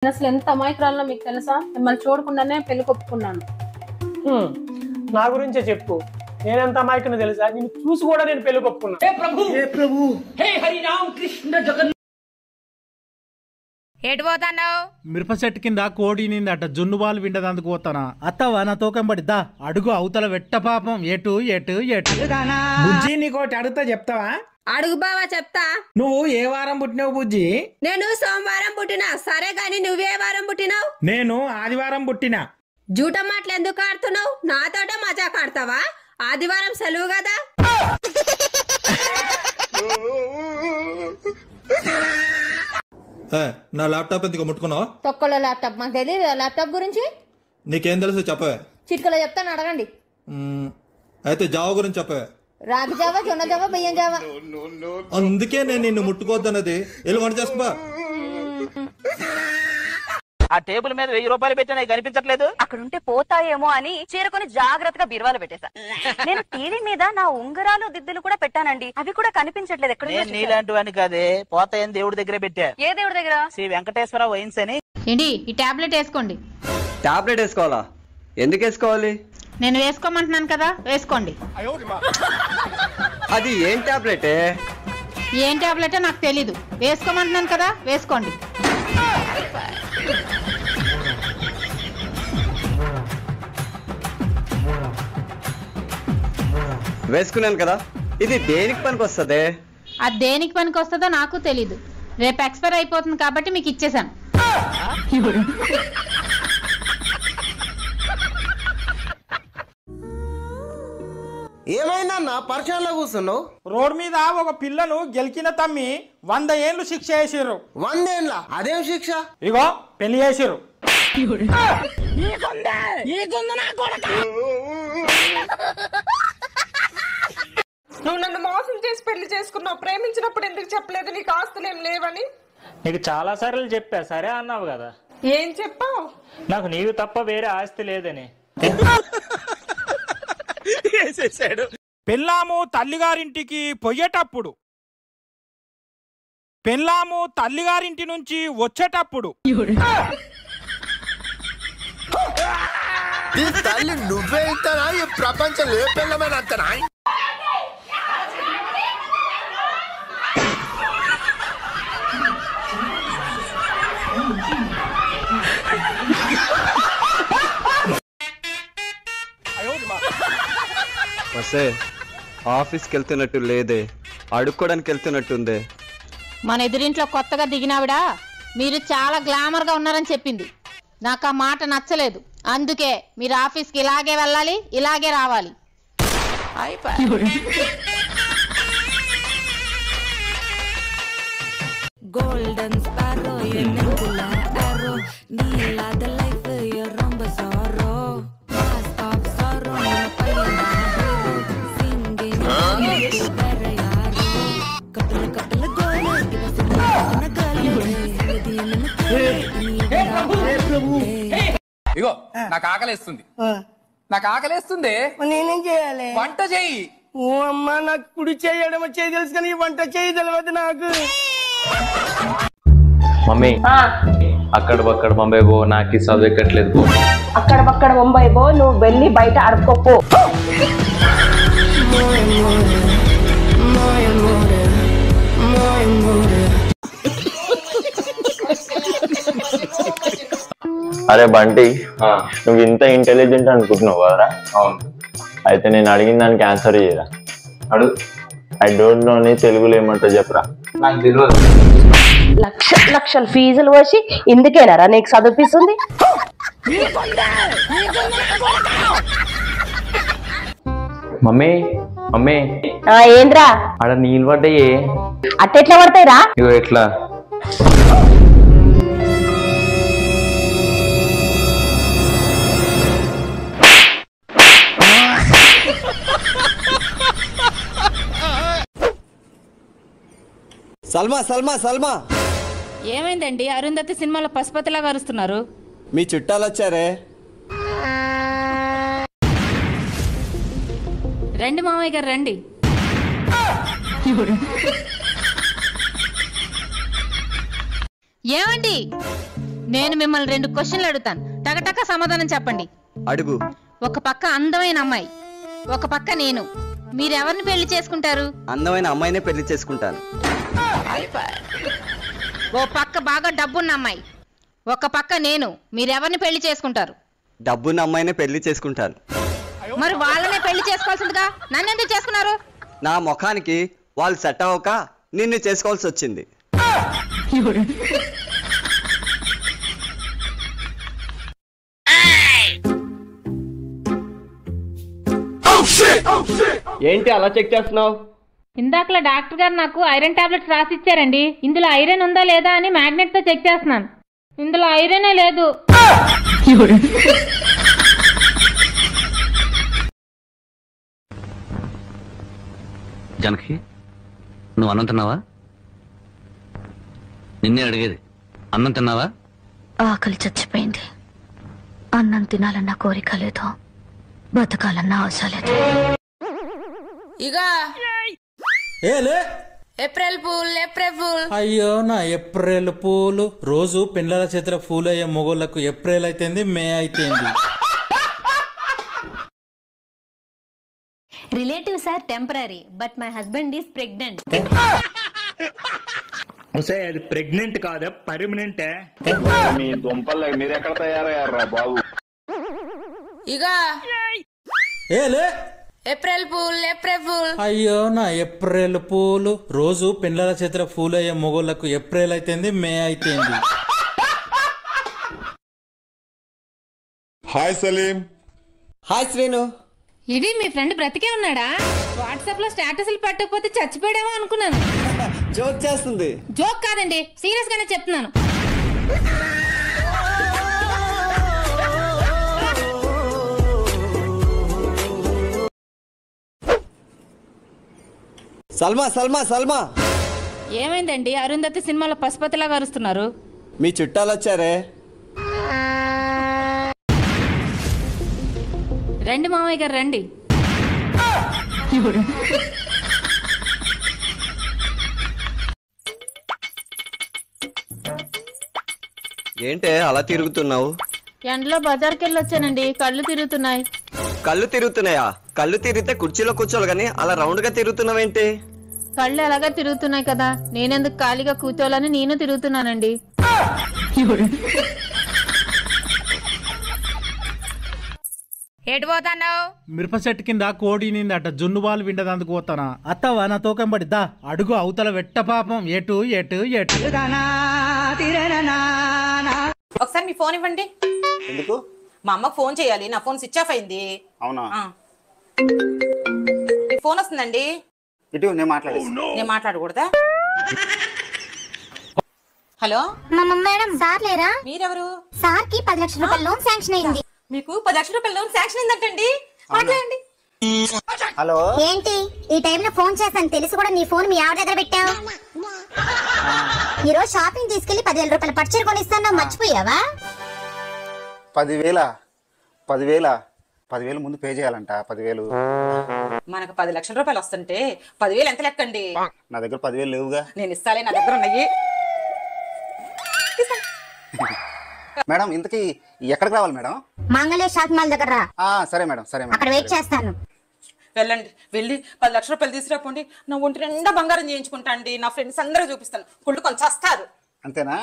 అసలు ఎంత అమాయకురాలో మీకు తెలుసా? మిమ్మల్ని చూడకుండానే పెళ్లి కొప్పుకున్నాను. నా గురించే చెప్పు, నేనెంత అమాయకుని తెలుసా? నేను చూసి కూడా నేను పెళ్లి కొప్పుకున్నా. హే ప్రభు, హే ప్రభు, హే హరి రామ్ కృష్ణ జగన్. ఎటు పోతాన్నావు? మిరప చెట్టు కింద కోడి నిందట, జున్ను బాలు విండదందుకు పోతానా. అత్తవా నా తూకం పడిద్దా? అడుగు అవతల వెట్ట పాపం. ఎటు ఎటు ఎటు బుజ్జి నీకోటి అడుగుతా చెప్తావా? అడుగు బావా చెప్తా. నువ్వు ఏ వారం పుట్టినావు బుజ్జి? నేను సోమవారం పుట్టినా. సరే గాని నువ్వే వారం పుట్టినావు? నేను ఆదివారం పుట్టినా. జూట మాటలు ఎందుకు ఆడుతున్నావు? నాతోటే మజాక్ ఆడతావా? ఆదివారం సెలవు కదా. నా ల్యాప్టాప్ ఎందుకు ముట్టుకున్నావు? తొక్కలో ల్యాప్టాప్ మాకు తెలియదు. ల్యాప్టాప్ గురించి నీకేం తెలుసు చెప్పవే? చిట్కలో చెప్తాను, అడగండి. అయితే జావా గురించి చెప్పవే. రాగి జావా, జొన్న జావా, బియ్యం జావా. అందుకే నేను నిన్ను ముట్టుకోవద్దన్నది. వెళ్ళి వంట చేసుకో. ఆ టేబుల్ మీద 1000 రూపాయలు పెట్టినా కనిపించట్లేదు. అక్కడ ఉంటే పోతాయేమో అని చీరకొని జాగ్రత్తగా బీరువాలో పెట్టేశా. నేను టీవీ మీద నా ఉంగరాలు దిద్దులు కూడా పెట్టానండి, అవి కూడా కనిపించట్లేదు. ఎక్కడ నీలాంటి వాడిని కాదే, పోతాయని దేవుడి దగ్గర పెట్టా. ఏ దేవుడి దగ్గర? శ్రీ వెంకటేశ్వర వైన్స్ అని. ఏంటి ఈ టాబ్లెట్ వేసుకోండి. టాబ్లెట్ వేసుకోవాలా? ఎందుకు వేసుకోవాలి? నేను వేసుకోమంటున్నాను కదా, వేసుకోండి. అది ఏం టాబ్లెటే? ఏం టాబ్లెటో నాకు తెలీదు. వేసుకోమంటున్నాను కదా, వేసుకోండి. వేసుకున్నాను కదా, ఇది దేనికి పనికి వస్తుంది? అది దేనికి పనికి వస్తుందో నాకు తెలీదు. రేపు ఎక్స్పైర్ అయిపోతుంది కాబట్టి మీకు ఇచ్చేసాను. ఏమైందన్నా పరిచయంలో కూర్చున్నావు? రోడ్ మీద ఒక పిల్లను గెలికిన తమ్మి 100 ఏళ్ళు శిక్ష చేసిర్రు. 100 ఏండ్ల? అదేం శిక్ష? ఇగో పెళ్లి చేసిర్రు. నువ్వు నన్ను మోసం చేసి పెళ్లి చేసుకున్నావు. ప్రేమించినప్పుడు ఎందుకు చెప్పలేదు నీకు ఆస్తులేం లేవని? నీకు చాలా సార్లు చెప్పా, సరే అన్నావు కదా. ఏం చెప్పావు? నాకు నీవు తప్ప వేరే ఆస్తి లేదని. పెళ్ళాము తల్లిగారింటికి పోయేటప్పుడు, పెళ్ళాము తల్లిగారింటి నుంచి వచ్చేటప్పుడు తల్లి నువ్వే ఇస్తానా? ఈ ప్రపంచం ఏ పిల్లమైన అంతనా? వస్తే ఆఫీస్కి వెళ్తున్నట్టు లేదే, అడుక్కోవడానికి వెళ్తున్నట్టుందే. మన ఎదురింట్లో కొత్తగా దిగినావిడా మీరు చాలా గ్లామర్ గా ఉన్నారని చెప్పింది. నాకు ఆ మాట నచ్చలేదు. అందుకే మీరు ఆఫీస్కి ఇలాగే వెళ్ళాలి, ఇలాగే రావాలి. Golden sparrow, என்னுள்ள arrow, நீ இல்லாத life ரொம்ப sorrow, mask of sorrow, பையனா hero, singing வேற யாரோ, கப்பல் கோல, இவசன கல்லே, ఇది ఇగో నాకు ఆకలేస్తుంది, నాకు ఆకలేస్తుంది. నేనేం చేయాలి? వంట చెయ్యి. ఓ అమ్మా, నాకు కుడి చేయడం వచ్చేది తెలుసు కానీ వంట చేయి తెలియదు నాకు. మమ్మీ అక్కడ బొంబాయి పో, నాకు చదువు ఎక్కట్లేదు పో. అక్కడ బొంబాయి పో, నువ్వు వెళ్ళి బయట ఆడుకోపో. అరే బంటి, నువ్వు ఇంత ఇంటెలిజెంట్ అనుకుంటున్నావు కదరా? అవును. అయితే నేను అడిగిన దానికి ఆన్సర్ చేయరా? అడుగు. ఐ డోంట్ నో అని తెలుగులో ఏమంటావు చెప్పరా? నాకు తెలియదు. లక్షల ఫీజులు వచ్చి ఇందుకేనారా నీకు చదివిస్తుంది? మమ్మీ మమ్మీ ఏంద్రా ఆడ నీళ్ళు పడ్డాయి. అట్టెట్లా పడతాయిరా? ఇగో ఎట్లా? సల్మా సల్మా సల్మా, ఏమైందండి? అరుంధతి సినిమాలో పశుపతిలాగా అరుస్తున్నారు. మీ చుట్టాలు వచ్చారే. రండి మామయ్య గారు రండి. ఏమండి నేను మిమ్మల్ని 2 క్వశ్చన్లు అడుగుతాను, టకటక సమాధానం చెప్పండి. అడుగు. ఒక పక్క అందమైన అమ్మాయి, ఒక పక్క నేను, మీరెవరిని పెళ్లి చేసుకుంటారు? అందమైన అమ్మాయినే పెళ్లి చేసుకుంటాను. ఓ పక్క బాగా డబ్బున్న అమ్మాయి, ఒక పక్క నేను, మీరెవరిని పెళ్లి చేసుకుంటారు? డబ్బున్న అమ్మాయినే పెళ్లి చేసుకుంటాను. మరి వాళ్ళనే పెళ్లి చేసుకోవాల్సిందిగా నన్నెందుకు చేసుకున్నారు? నా ముఖానికి వాళ్ళు సెట్ అవ్వక నిన్ను చేసుకోవాల్సి వచ్చింది. ఏంటి అలా చెక్ చేస్తున్నావు? ఇందాకలా డాక్టర్ గారు నాకు ఐరన్ టాబ్లెట్స్ రాసి ఇచ్చారండి. ఇందులో ఐరన్ ఉందా లేదా అని మ్యాగ్నెట్ తో చెక్ చేస్తున్నాను. ఇందులో ఐరనే లేదు. జానకి, నువ్వు అన్నం తిన్నావా? నిన్నే అడిగేది, అన్నం తిన్నావా? ఆకలి చచ్చిపోయింది. అన్నం తినాలన్న కోరిక లేదు, బతకాలన్న ఆశ లేదు. ఇక ఏప్రిల్ పూల్, ఏప్రిల్ పూల్. అయ్యో నా ఏప్రిల్ పూలు. రోజు పెండ్లాల చేతుల పూలు అయ్యే మొగోళ్లకు ఏప్రిల్ అయితేంది, మే అయితేంది. Relatives are temporary but my husband is pregnant. అది ప్రెగ్నెంట్ కాదా, పర్మనెంట్. మీ దుంపలు మీరు ఎక్కడ తయారయ్యారా బాబు? ఇక ఏప్రిల్ పూల్, ఏప్రిల్ పూల్. అయ్యో నా ఏప్రిల్ పూలు. రోజు పెండ్లాల చేతుల పూలు అయ్యే మొగోళ్లకు ఏప్రిల్ అయితేంది, మే అయితేంది. హాయ్ సలీం. హాయ్ శ్రీను. ఇది మీ ఫ్రెండ్ బ్రతికే ఉన్నాడా? వాట్సాప్ లో స్టేటస్లు పెట్టకపోతే చచ్చిపోయాడేమో అనుకున్నాను. జోక్ చేస్తుంది. జోక్ కాదండి, సీరియస్ గానే చెప్తున్నాను. సల్మా సల్మా సల్మా. ఏమైందండి? అరుంధతి సినిమాలో పశుపతిలాగా అరుస్తున్నారు. మీ చుట్టాలు వచ్చారే. రండి మామయ్య గారు రండి. ఏంటే అలా తిరుగుతున్నావు? ఎండలో బజార్కి వెళ్ళి వచ్చానండి, కళ్ళు తిరుగుతున్నాయి. కళ్ళు తిరుగుతున్నాయా? కళ్ళు తిరిగితే కుర్చీలో కూర్చోవాలి కానీ అలా రౌండ్ గా తిరుగుతున్నావేంటి? కళ్ళు ఎలాగా తిరుగుతున్నాయి కదా, నేనెందుకు ఖాళీగా కూర్చోవాలని నేను తిరుగుతున్నానండి. ఎటు పోతాన్నావు? మిరప చెట్టు కింద కోడి నిందట, జున్ను బాలు విండదందుకు పోతానా? అత్తవా నా తోకంబడి దా అడుగు అవతల వెట్ట పాపం. ఎటు ఎటు ఎటు. ఒకసారి మీ ఫోన్ ఇవ్వండి. ఎందుకు? మా అమ్మకు ఫోన్ చేయాలి, నా ఫోన్ స్విచ్ ఆఫ్ అయింది. అవునా? మీ ఫోన్ వస్తుందండి. ఇటు నేను మాట్లాడేసి. నేను మాట్లాడకూడదా? హలో మేడం, సార్ లేరా? మీరెవరు? సార్ కి 10 లక్షల రూపాయల లోన్ శాంక్షన్ అయింది. మీకు 10 లక్షల రూపాయల లోన్ శాంక్షన్ అయిందంటండి. మాట్లాడండి. హలో. ఏంటి ఈ టైంలో ఫోన్ చేస్తాను తెలిసి కూడా నీ ఫోన్ మీ ఆవిడ దగ్గర పెట్టావు? ఈరోజు షాపింగ్ తీసుకెళ్లి 10,000 రూపాయల పట్టుచీర కొనిస్తాను, మర్చిపోయావా? 10,000 ముందు పే చేయాలంట. 10,000. మనకు 10 లక్షల రూపాయలు వస్తుంటే 10,000 ఎంత లెక్కండి? నా దగ్గర 10,000 లేవుగా. నేను ఇస్తాలే, నా దగ్గర ఉన్నాయి. మేడం ఇంతకీ ఎక్కడికి రావాలి మేడం? మంగళ షాపింగ్ మాల్ దగ్గర రా. సరే మేడం, సరే మేడం. అక్కడ వెయిట్ చేస్తాను. వెళ్ళండి, వెళ్ళి 10 లక్షల రూపాయలు తీసుకురాపోండి. నా ఒంటి నిండా బంగారం చేయించుకుంటా అండి. నా ఫ్రెండ్స్ అందరూ చూపిస్తాను, కుళ్ళు కొంచెం వస్తారు. అంతేనా?